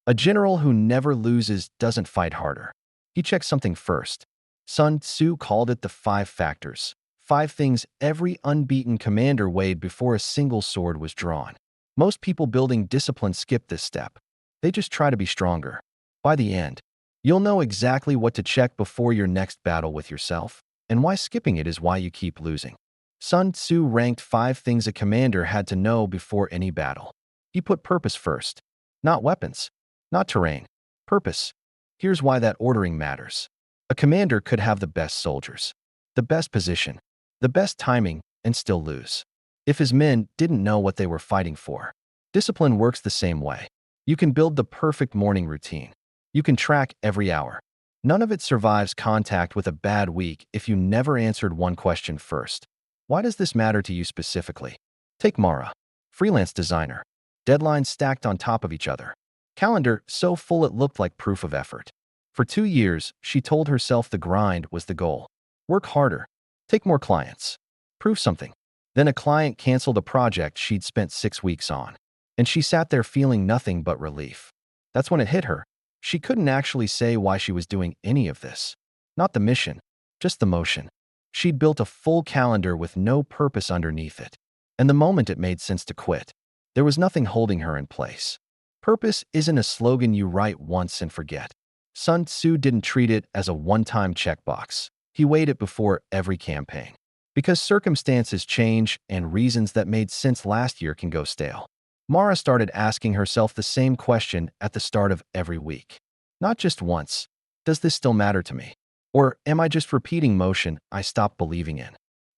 A general who never loses doesn't fight harder. He checks something first. Sun Tzu called it the 5 factors. 5 things every unbeaten commander weighed before a single sword was drawn. Most people building discipline skip this step. They just try to be stronger. By the end, you'll know exactly what to check before your next battle with yourself, and why skipping it is why you keep losing. Sun Tzu ranked 5 things a commander had to know before any battle. He put purpose first. Not weapons, not terrain. Purpose. Here's why that ordering matters. A commander could have the best soldiers, the best position, the best timing, and still lose if his men didn't know what they were fighting for. Discipline works the same way. You can build the perfect morning routine. You can track every hour. None of it survives contact with a bad week if you never answered one question first. Why does this matter to you specifically? Take Mara, freelance designer. Deadlines stacked on top of each other. Calendar so full it looked like proof of effort. For 2 years, she told herself the grind was the goal. Work harder. Take more clients. Prove something. Then a client canceled a project she'd spent 6 weeks on, and she sat there feeling nothing but relief. That's when it hit her. She couldn't actually say why she was doing any of this. Not the mission, just the motion. She'd built a full calendar with no purpose underneath it, and the moment it made sense to quit, there was nothing holding her in place. Purpose isn't a slogan you write once and forget. Sun Tzu didn't treat it as a one-time checkbox. He weighed it before every campaign. Because circumstances change and reasons that made sense last year can go stale. Mara started asking herself the same question at the start of every week. Not just once, does this still matter to me? Or am I just repeating motion I stopped believing in?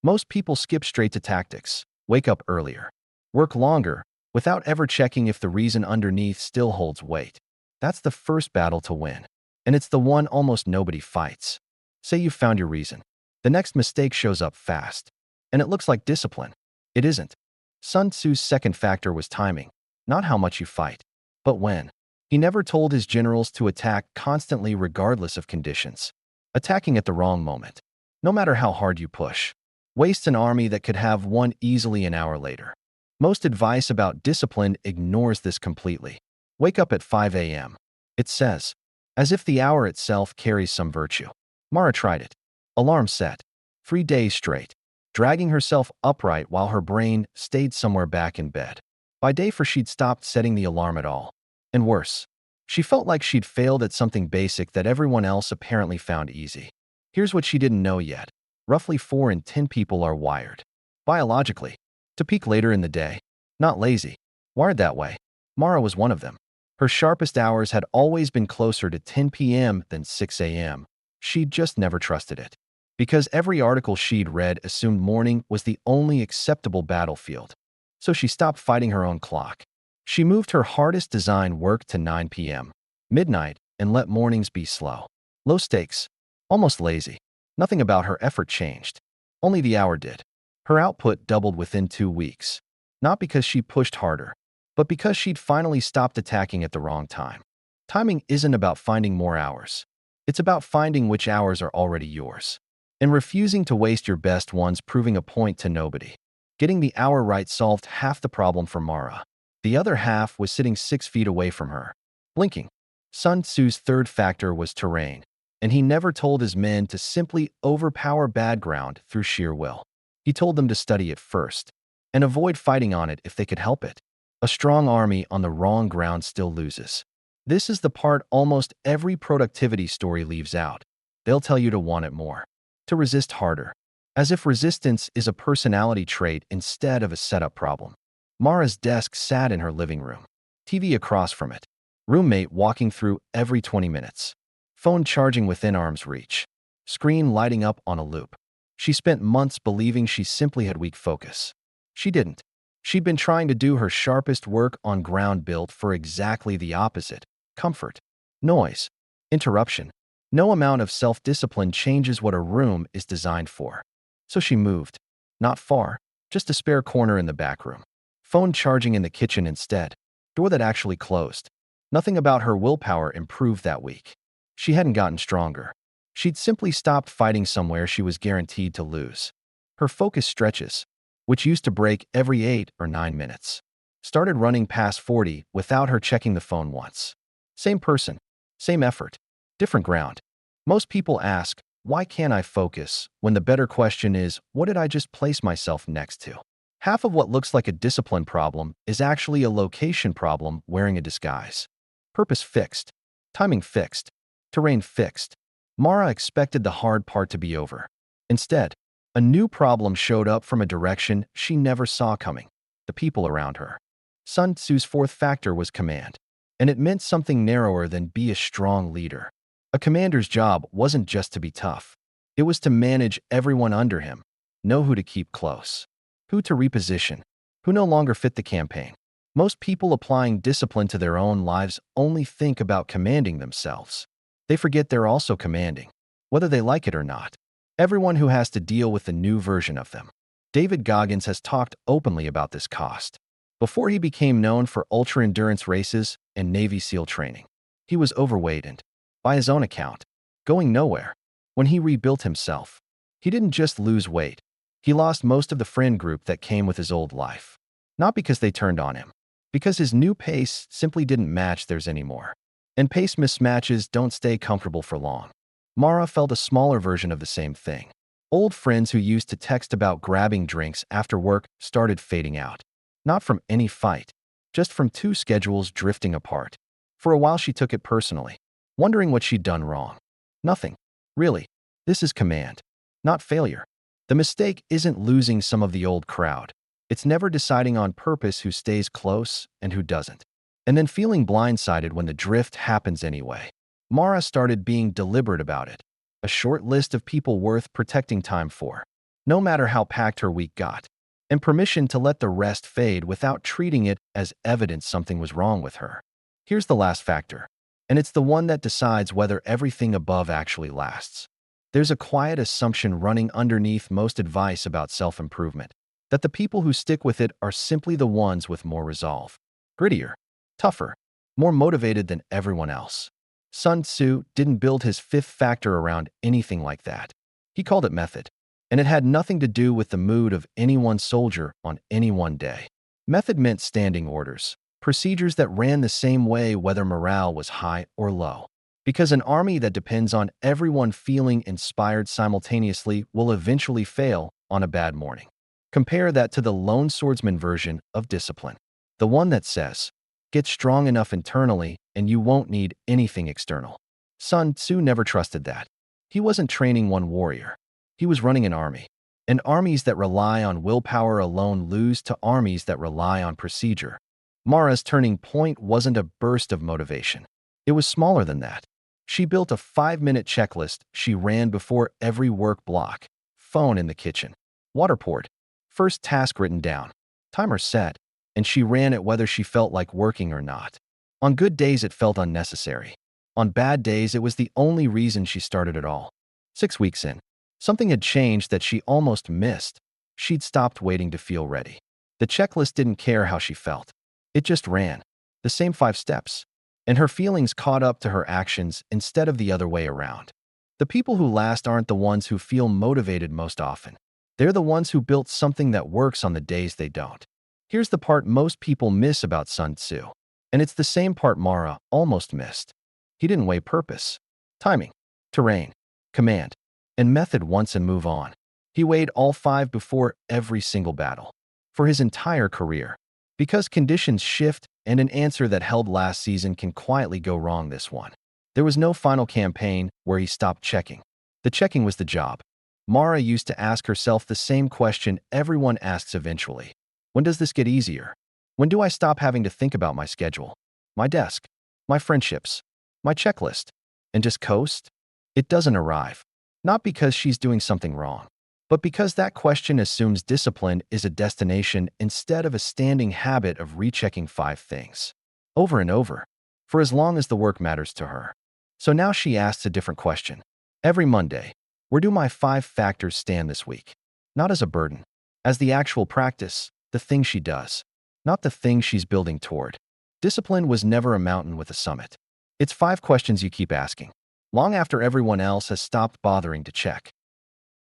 Most people skip straight to tactics, wake up earlier, work longer, without ever checking if the reason underneath still holds weight. That's the first battle to win, and it's the one almost nobody fights. Say you've found your reason. The next mistake shows up fast, and it looks like discipline. It isn't. Sun Tzu's second factor was timing, not how much you fight, but when. He never told his generals to attack constantly regardless of conditions. Attacking at the wrong moment, no matter how hard you push, wastes an army that could have won easily an hour later. Most advice about discipline ignores this completely. Wake up at 5 a.m., it says, as if the hour itself carries some virtue. Mara tried it. Alarm set. 3 days straight, dragging herself upright while her brain stayed somewhere back in bed. By day 4 she'd stopped setting the alarm at all. And worse, she felt like she'd failed at something basic that everyone else apparently found easy. Here's what she didn't know yet. Roughly 4 in 10 people are wired, biologically, to peak later in the day. Not lazy. Wired that way. Mara was one of them. Her sharpest hours had always been closer to 10 p.m. than 6 a.m. She'd just never trusted it. Because every article she'd read assumed morning was the only acceptable battlefield. So she stopped fighting her own clock. She moved her hardest design work to 9 p.m., midnight, and let mornings be slow. Low stakes. Almost lazy. Nothing about her effort changed. Only the hour did. Her output doubled within 2 weeks. Not because she pushed harder, but because she'd finally stopped attacking at the wrong time. Timing isn't about finding more hours. It's about finding which hours are already yours, and refusing to waste your best ones proving a point to nobody. Getting the hour right solved half the problem for Mara. The other half was sitting 6 feet away from her, blinking. Sun Tzu's third factor was terrain, and he never told his men to simply overpower bad ground through sheer will. He told them to study it first, and avoid fighting on it if they could help it. A strong army on the wrong ground still loses. This is the part almost every productivity story leaves out. They'll tell you to want it more, to resist harder, as if resistance is a personality trait instead of a setup problem. Mara's desk sat in her living room, TV across from it, roommate walking through every 20 minutes, phone charging within arm's reach, screen lighting up on a loop. She spent months believing she simply had weak focus. She didn't. She'd been trying to do her sharpest work on ground built for exactly the opposite: comfort, noise, interruption. No amount of self-discipline changes what a room is designed for. So she moved. Not far, just a spare corner in the back room. Phone charging in the kitchen instead. Door that actually closed. Nothing about her willpower improved that week. She hadn't gotten stronger. She'd simply stopped fighting somewhere she was guaranteed to lose. Her focus stretches, which used to break every 8 or 9 minutes, started running past 40 without her checking the phone once. Same person, same effort, different ground. Most people ask, why can't I focus, when the better question is, what did I just place myself next to? Half of what looks like a discipline problem is actually a location problem wearing a disguise. Purpose fixed, timing fixed, terrain fixed. Mara expected the hard part to be over. Instead, a new problem showed up from a direction she never saw coming: the people around her. Sun Tzu's fourth factor was command, and it meant something narrower than be a strong leader. A commander's job wasn't just to be tough. It was to manage everyone under him, know who to keep close, who to reposition, who no longer fit the campaign. Most people applying discipline to their own lives only think about commanding themselves. They forget they're also commanding, whether they like it or not, everyone who has to deal with the new version of them. David Goggins has talked openly about this cost. Before he became known for ultra-endurance races and Navy SEAL training, he was overweight and, by his own account, going nowhere. When he rebuilt himself, he didn't just lose weight. He lost most of the friend group that came with his old life. Not because they turned on him, because his new pace simply didn't match theirs anymore. And pace mismatches don't stay comfortable for long. Mara felt a smaller version of the same thing. Old friends who used to text about grabbing drinks after work started fading out. Not from any fight, just from two schedules drifting apart. For a while she took it personally, wondering what she'd done wrong. Nothing. Really. This is command, not failure. The mistake isn't losing some of the old crowd. It's never deciding on purpose who stays close and who doesn't. And then feeling blindsided when the drift happens anyway. Mara started being deliberate about it. A short list of people worth protecting time for, no matter how packed her week got. And permission to let the rest fade without treating it as evidence something was wrong with her. Here's the last factor, and it's the one that decides whether everything above actually lasts. There's a quiet assumption running underneath most advice about self-improvement, that the people who stick with it are simply the ones with more resolve, grittier, tougher, more motivated than everyone else. Sun Tzu didn't build his fifth factor around anything like that. He called it method, and it had nothing to do with the mood of any one soldier on any one day. Method meant standing orders, procedures that ran the same way whether morale was high or low. Because an army that depends on everyone feeling inspired simultaneously will eventually fail on a bad morning. Compare that to the lone swordsman version of discipline, the one that says, get strong enough internally and you won't need anything external. Sun Tzu never trusted that. He wasn't training one warrior. He was running an army. And armies that rely on willpower alone lose to armies that rely on procedure. Mara's turning point wasn't a burst of motivation. It was smaller than that. She built a 5-minute checklist she ran before every work block. Phone in the kitchen. Water poured. First task written down. Timer set. And she ran it whether she felt like working or not. On good days it felt unnecessary. On bad days it was the only reason she started at all. 6 weeks in, something had changed that she almost missed. She'd stopped waiting to feel ready. The checklist didn't care how she felt. It just ran. The same 5 steps. And her feelings caught up to her actions instead of the other way around. The people who last aren't the ones who feel motivated most often. They're the ones who built something that works on the days they don't. Here's the part most people miss about Sun Tzu. And it's the same part Mara almost missed. He didn't weigh purpose, timing, terrain, command, and method once and move on. He weighed all 5 before every single battle. For his entire career. Because conditions shift and an answer that held last season can quietly go wrong this one. There was no final campaign where he stopped checking. The checking was the job. Mara used to ask herself the same question everyone asks eventually. When does this get easier? When do I stop having to think about my schedule, my desk, my friendships, my checklist, and just coast? It doesn't arrive. Not because she's doing something wrong, but because that question assumes discipline is a destination instead of a standing habit of rechecking 5 things. Over and over, for as long as the work matters to her. So now she asks a different question. Every Monday, where do my 5 factors stand this week? Not as a burden, as the actual practice, the thing she does, not the thing she's building toward. Discipline was never a mountain with a summit. It's 5 questions you keep asking, long after everyone else has stopped bothering to check.